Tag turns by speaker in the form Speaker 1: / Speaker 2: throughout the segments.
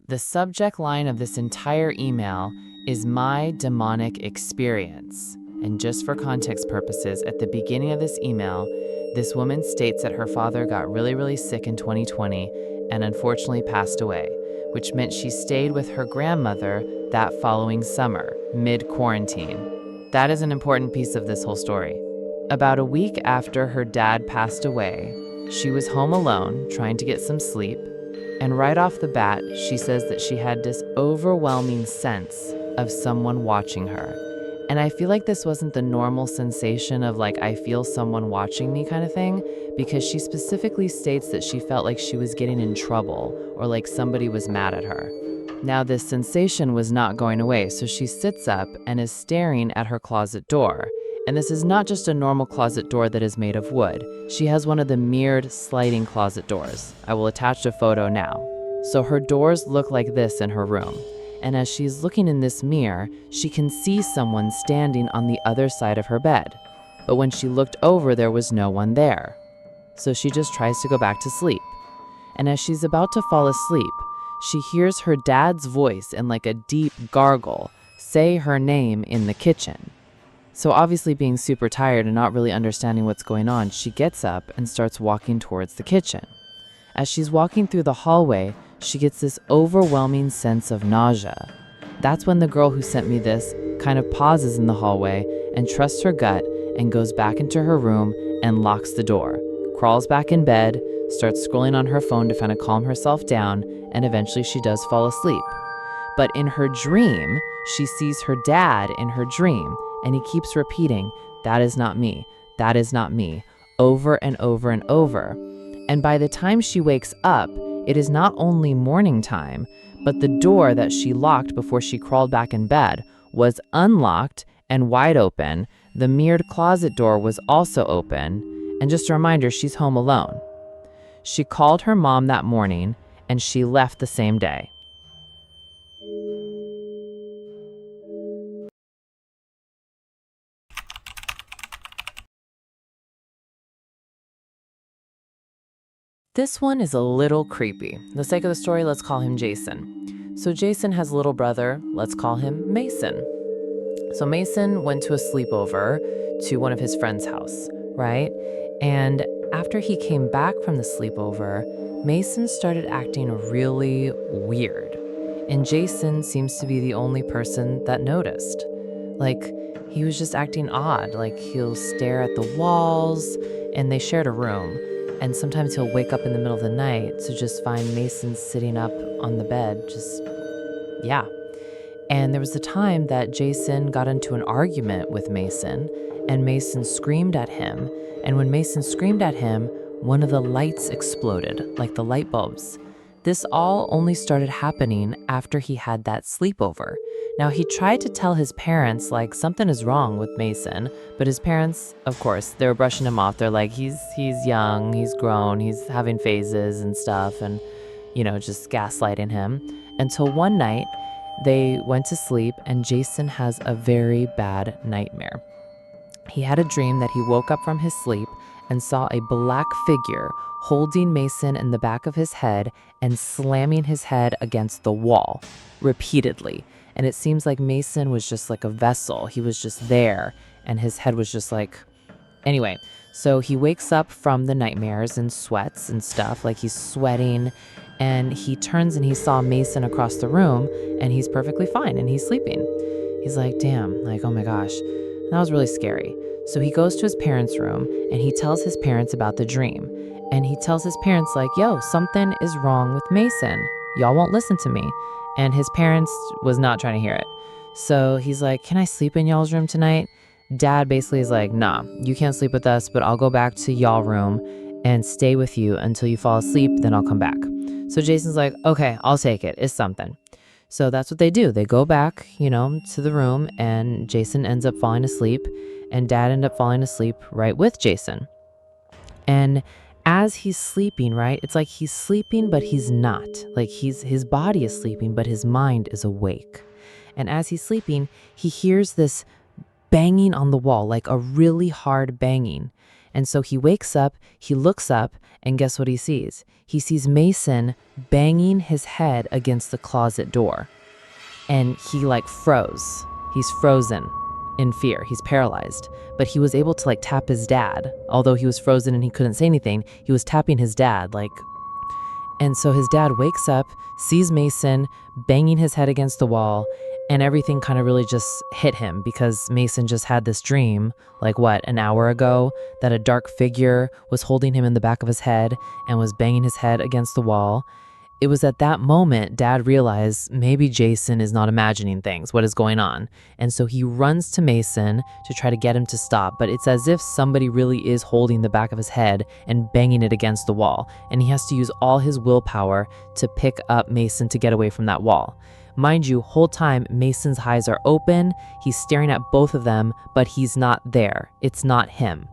Speaker 1: The subject line of this entire email is my demonic experience. And just for context purposes, at the beginning of this email, this woman states that her father got really, really sick in 2020 and unfortunately passed away, which meant she stayed with her grandmother that following summer, mid-quarantine. That is an important piece of this whole story. About a week after her dad passed away, she was home alone trying to get some sleep. And right off the bat, she says that she had this overwhelming sense of someone watching her. And I feel like this wasn't the normal sensation of like, I feel someone watching me kind of thing, because she specifically states that she felt like she was getting in trouble or like somebody was mad at her. Now, this sensation was not going away, so she sits up and is staring at her closet door. And this is not just a normal closet door that is made of wood. She has one of the mirrored sliding closet doors. I will attach a photo now. So her doors look like this in her room. And as she's looking in this mirror, she can see someone standing on the other side of her bed. But when she looked over, there was no one there. So she just tries to go back to sleep. And as she's about to fall asleep, she hears her dad's voice in like a deep gargle say her name in the kitchen. So obviously being super tired and not really understanding what's going on, she gets up and starts walking towards the kitchen. As she's walking through the hallway, she gets this overwhelming sense of nausea. That's when the girl who sent me this kind of pauses in the hallway and trusts her gut and goes back into her room and locks the door, crawls back in bed, starts scrolling on her phone to kind of calm herself down, and eventually she does fall asleep. But in her dream, she sees her dad in her dream, and he keeps repeating, "That is not me, that is not me," over and over and over. And by the time she wakes up, it is not only morning time, but the door that she locked before she crawled back in bed was unlocked and wide open. The mirrored closet door was also open. And just a reminder, she's home alone. She called her mom that morning, and she left the same day. This one is a little creepy. For the sake of the story, let's call him Jason. So Jason has a little brother. Let's call him Mason. So Mason went to a sleepover to one of his friend's house, right? And after he came back from the sleepover, Mason started acting really weird. And Jason seems to be the only person that noticed. Like, he was just acting odd. Like, he'll stare at the walls, and they shared a room. And sometimes he'll wake up in the middle of the night to just find Mason sitting up on the bed, yeah. And there was a time that Jason got into an argument with Mason, and Mason screamed at him. And when Mason screamed at him, one of the lights exploded, like the light bulbs. This all only started happening after he had that sleepover. Now, he tried to tell his parents, like, something is wrong with Mason, but his parents, of course, they were brushing him off. They're like, he's young, he's grown, he's having phases and stuff, and, just gaslighting him. Until one night, they went to sleep, and Jason has a very bad nightmare. He had a dream that he woke up from his sleep and saw a black figure holding Mason in the back of his head and slamming his head against the wall repeatedly. And it seems like Mason was just like a vessel. He was just there, and his head was just like... Anyway, so he wakes up from the nightmares and sweats and stuff, like he's sweating, and he turns and he saw Mason across the room, and he's perfectly fine, and he's sleeping. He's like, damn, like, oh my gosh, that was really scary. So he goes to his parents' room, and he tells his parents about the dream. And he tells his parents, like, yo, something is wrong with Mason. Y'all won't listen to me. And his parents was not trying to hear it. So he's like, can I sleep in y'all's room tonight? Dad basically is like, nah, you can't sleep with us, but I'll go back to y'all room and stay with you until you fall asleep, then I'll come back. So Jason's like, okay, I'll take it. It's something. So that's what they do. They go back, to the room, and Jason ends up falling asleep, and Dad ended up falling asleep right with Jason. And as he's sleeping, right, it's like he's sleeping, but he's not. Like his body is sleeping, but his mind is awake. And as he's sleeping, he hears this banging on the wall, like a really hard banging. And so he wakes up, he looks up, and guess what he sees? He sees Mason banging his head against the closet door. And he like froze. He's frozen in fear. He's paralyzed. But he was able to like tap his dad. Although he was frozen and he couldn't say anything, he was tapping his dad like. And so his dad wakes up, sees Mason banging his head against the wall, and everything kind of really just hit him because Mason just had this dream, like what, an hour ago, that a dark figure was holding him in the back of his head and was banging his head against the wall. It was at that moment Dad realized maybe Jason is not imagining things, what is going on. And so he runs to Mason to try to get him to stop, but it's as if somebody really is holding the back of his head and banging it against the wall. And he has to use all his willpower to pick up Mason to get away from that wall. Mind you, whole time Mason's eyes are open, he's staring at both of them, but he's not there. It's not him.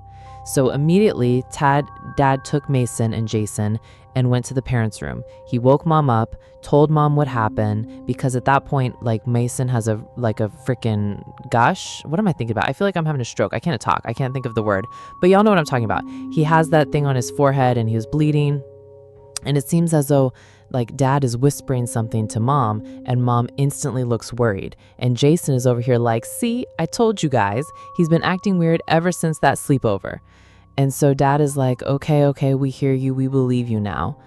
Speaker 1: So immediately, Dad took Mason and Jason and went to the parents' room. He woke Mom up, told Mom what happened, because at that point, like Mason has a freaking gush. What am I thinking about? I feel like I'm having a stroke. I can't talk. I can't think of the word. But y'all know what I'm talking about. He has that thing on his forehead and he was bleeding. And it seems as though like Dad is whispering something to Mom and Mom instantly looks worried. And Jason is over here like, see, I told you guys, he's been acting weird ever since that sleepover. And so Dad is like, okay, we hear you, we believe you now.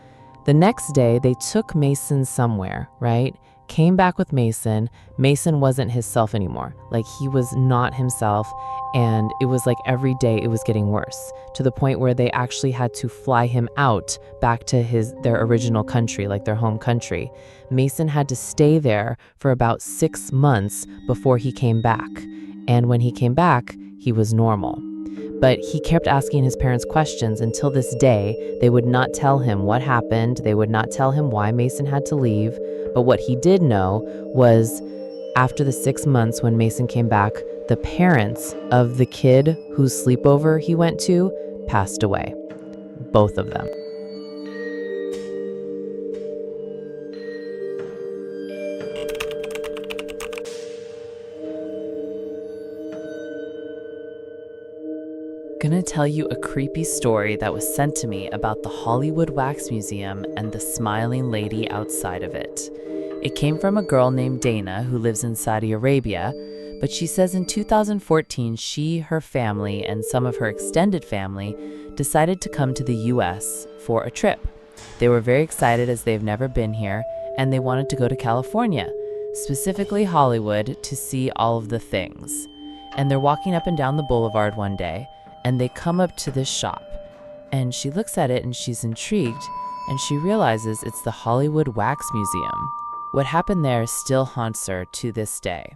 Speaker 1: The next day, they took Mason somewhere, right? Came back with Mason. Mason wasn't himself anymore. Like he was not himself. And it was like every day it was getting worse to the point where they actually had to fly him out back to their original country, like their home country. Mason had to stay there for about 6 months before he came back. And when he came back, he was normal. But he kept asking his parents questions until this day. They would not tell him what happened. They would not tell him why Mason had to leave. But what he did know was after the 6 months when Mason came back, the parents of the kid whose sleepover he went to passed away. Both of them. Gonna tell you a creepy story that was sent to me about the Hollywood Wax Museum and the smiling lady outside of it. It came from a girl named Dana who lives in Saudi Arabia, but she says in 2014 she, her family, and some of her extended family decided to come to the US for a trip. They were very excited as they've never been here, and they wanted to go to California, specifically Hollywood, to see all of the things. And they're walking up and down the boulevard one day, and they come up to this shop, and she looks at it and she's intrigued, and she realizes it's the Hollywood Wax Museum. What happened there still haunts her to this day.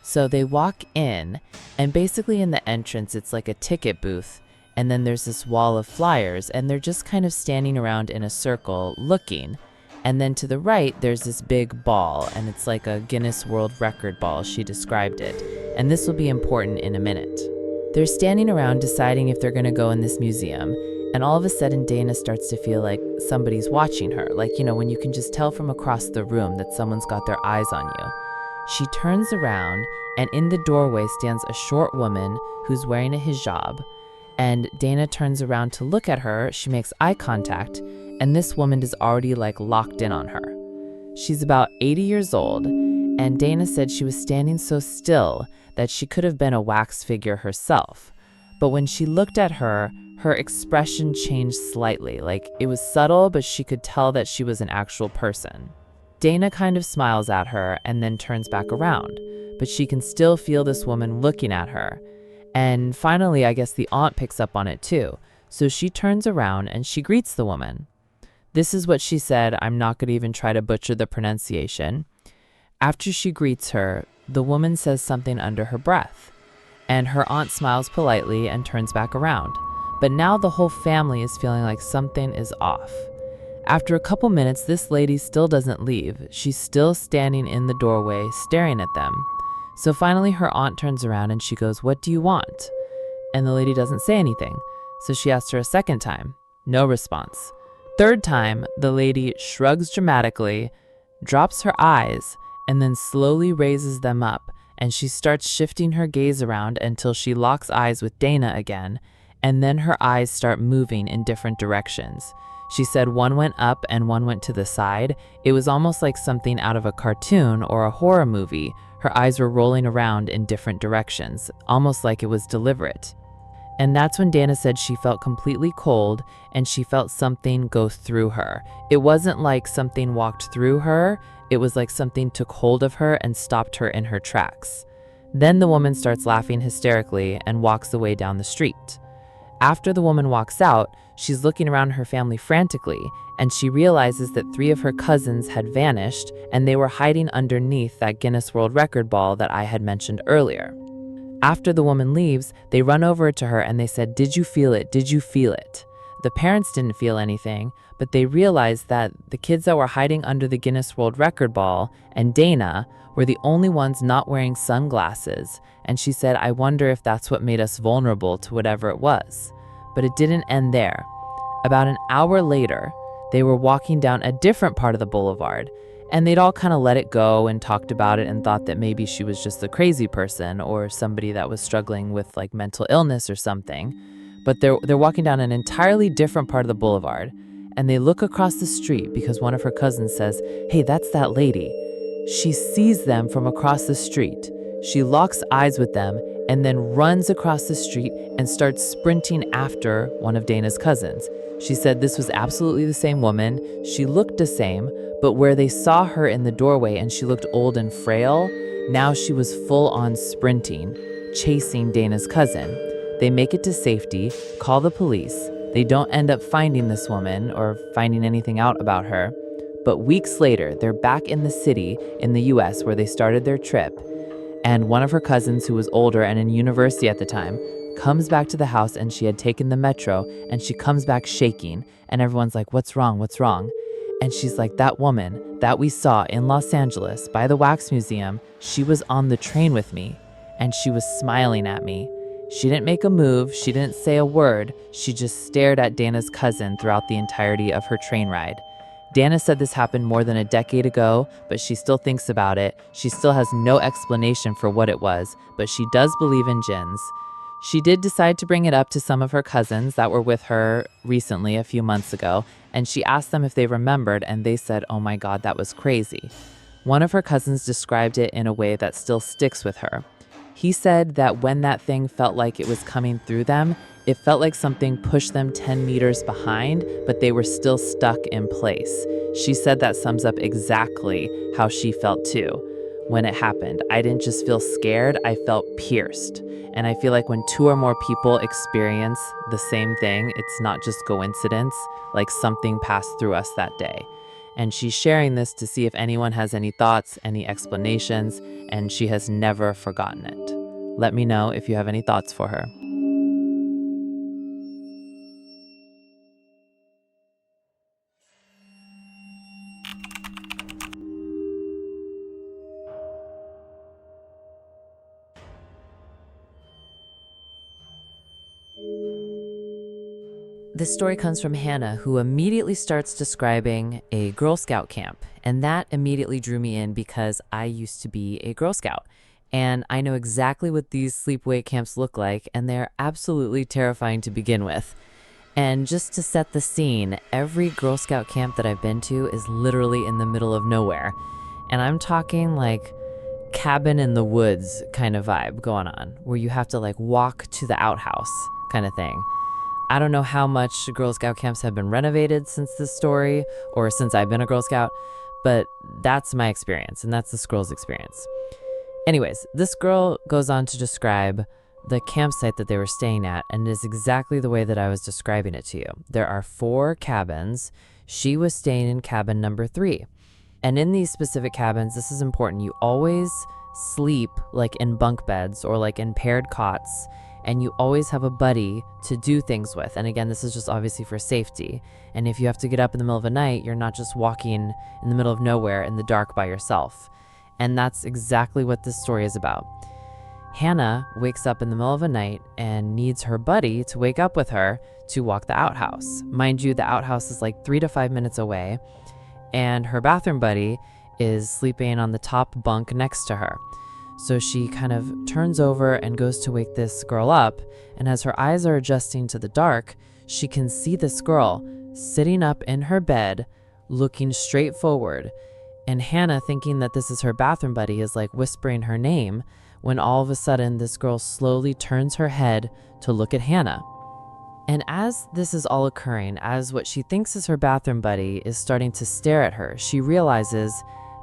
Speaker 1: So they walk in, and basically in the entrance, it's like a ticket booth, and then there's this wall of flyers, and they're just kind of standing around in a circle looking. And then to the right, there's this big ball, and it's like a Guinness World Record ball, she described it. And this will be important in a minute. They're standing around deciding if they're going to go in this museum, and all of a sudden Dana starts to feel like somebody's watching her, like, you know, when you can just tell from across the room that someone's got their eyes on you. She turns around, and in the doorway stands a short woman who's wearing a hijab, and Dana turns around to look at her. She makes eye contact, and this woman is already like locked in on her. She's about 80 years old, and Dana said she was standing so still that she could have been a wax figure herself. But when she looked at her, her expression changed slightly. Like it was subtle, but she could tell that she was an actual person. Dana kind of smiles at her and then turns back around, but she can still feel this woman looking at her. And finally, I guess the aunt picks up on it too. So she turns around and she greets the woman. This is what she said. I'm not going to even try to butcher the pronunciation. After she greets her, the woman says something under her breath, and her aunt smiles politely and turns back around. But now the whole family is feeling like something is off. After a couple minutes, this lady still doesn't leave. She's still standing in the doorway, staring at them. So finally her aunt turns around and she goes, "What do you want?" And the lady doesn't say anything. So she asks her a second time. No response. Third time, the lady shrugs dramatically, drops her eyes, and then slowly raises them up, and she starts shifting her gaze around until she locks eyes with Dana again, and then her eyes start moving in different directions. She said one went up and one went to the side. It was almost like something out of a cartoon or a horror movie. Her eyes were rolling around in different directions, almost like it was deliberate. And that's when Dana said she felt completely cold and she felt something go through her. It wasn't like something walked through her, it was like something took hold of her and stopped her in her tracks. Then the woman starts laughing hysterically and walks away down the street. After the woman walks out, she's looking around her family frantically, and she realizes that 3 of her cousins had vanished and they were hiding underneath that Guinness World Record ball that I had mentioned earlier. After the woman leaves, they run over to her and they said, "Did you feel it? Did you feel it?" The parents didn't feel anything, but they realized that the kids that were hiding under the Guinness World Record ball and Dana were the only ones not wearing sunglasses. And she said, "I wonder if that's what made us vulnerable to whatever it was." But it didn't end there. About an hour later, they were walking down a different part of the boulevard, and they'd all kind of let it go and talked about it and thought that maybe she was just a crazy person or somebody that was struggling with like mental illness or something. But they're walking down an entirely different part of the boulevard, and they look across the street because one of her cousins says, "Hey, that's that lady." She sees them from across the street. She locks eyes with them and then runs across the street and starts sprinting after one of Dana's cousins. She said this was absolutely the same woman. She looked the same, but where they saw her in the doorway and she looked old and frail, now she was full on sprinting, chasing Dana's cousin. They make it to safety, call the police. They don't end up finding this woman or finding anything out about her. But weeks later, they're back in the city in the US where they started their trip. And one of her cousins, who was older and in university at the time, comes back to the house, and she had taken the metro, and she comes back shaking. And everyone's like, "What's wrong? What's wrong?" And she's like, "That woman that we saw in Los Angeles by the Wax Museum, she was on the train with me, and she was smiling at me. She didn't make a move. She didn't say a word. She just stared at Dana's cousin throughout the entirety of her train ride." Dana said this happened more than a decade ago, but she still thinks about it. She still has no explanation for what it was, but she does believe in jinns. She did decide to bring it up to some of her cousins that were with her recently, a few months ago, and she asked them if they remembered, and they said, "Oh my God, that was crazy." One of her cousins described it in a way that still sticks with her. He said that when that thing felt like it was coming through them, it felt like something pushed them 10 meters behind, but they were still stuck in place. She said that sums up exactly how she felt too when it happened. "I didn't just feel scared, I felt pierced." And I feel like when 2 or more people experience the same thing, it's not just coincidence, like something passed through us that day. And she's sharing this to see if anyone has any thoughts, any explanations, and she has never forgotten it. Let me know if you have any thoughts for her. This story comes from Hannah, who immediately starts describing a Girl Scout camp. And that immediately drew me in because I used to be a Girl Scout. And I know exactly what these sleepaway camps look like, and they're absolutely terrifying to begin with. And just to set the scene, every Girl Scout camp that I've been to is literally in the middle of nowhere. And I'm talking like cabin in the woods kind of vibe going on, where you have to like walk to the outhouse kind of thing. I don't know how much Girl Scout camps have been renovated since this story or since I've been a Girl Scout, but that's my experience, and that's this girl's experience. Anyways, this girl goes on to describe the campsite that they were staying at, and it is exactly the way that I was describing it to you. There are 4 cabins. She was staying in cabin number 3. And in these specific cabins, this is important, you always sleep like in bunk beds or like in paired cots, and you always have a buddy to do things with. And again, this is just obviously for safety. And if you have to get up in the middle of the night, you're not just walking in the middle of nowhere in the dark by yourself. And that's exactly what this story is about. Hannah wakes up in the middle of the night and needs her buddy to wake up with her to walk the outhouse. Mind you, the outhouse is like 3 to 5 minutes away, and her bathroom buddy is sleeping on the top bunk next to her. So she kind of turns over and goes to wake this girl up, and as her eyes are adjusting to the dark, she can see this girl sitting up in her bed, looking straight forward. And Hannah, thinking that this is her bathroom buddy, is like whispering her name, when all of a sudden this girl slowly turns her head to look at Hannah. And as this is all occurring, as what she thinks is her bathroom buddy is starting to stare at her, she realizes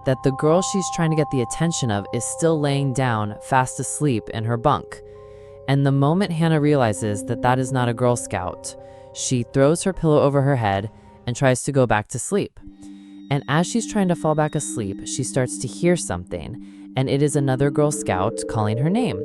Speaker 1: that the girl she's trying to get the attention of is still laying down, fast asleep in her bunk. And the moment Hannah realizes that that is not a Girl Scout, she throws her pillow over her head and tries to go back to sleep. And as she's trying to fall back asleep, she starts to hear something, and it is another Girl Scout calling her name.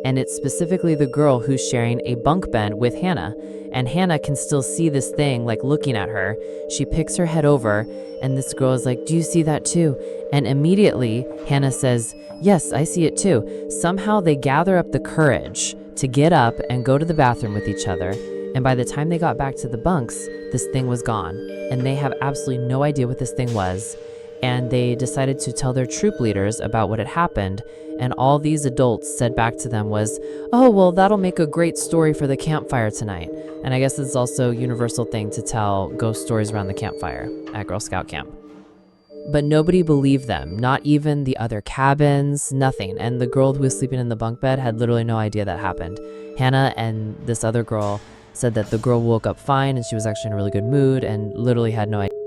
Speaker 1: And it's specifically the girl who's sharing a bunk bed with Hannah. And Hannah can still see this thing, like looking at her. She picks her head over, and this girl is like, "Do you see that too?" And immediately, Hannah says, "Yes, I see it too." Somehow they gather up the courage to get up and go to the bathroom with each other. And by the time they got back to the bunks, this thing was gone. And they have absolutely no idea what this thing was. And they decided to tell their troop leaders about what had happened. And all these adults said back to them was, "Oh, well, that'll make a great story for the campfire tonight." And I guess it's also a universal thing to tell ghost stories around the campfire at Girl Scout camp. But nobody believed them, not even the other cabins, nothing. And the girl who was sleeping in the bunk bed had literally no idea that happened. Hannah and this other girl said that the girl woke up fine and she was actually in a really good mood and literally had no idea.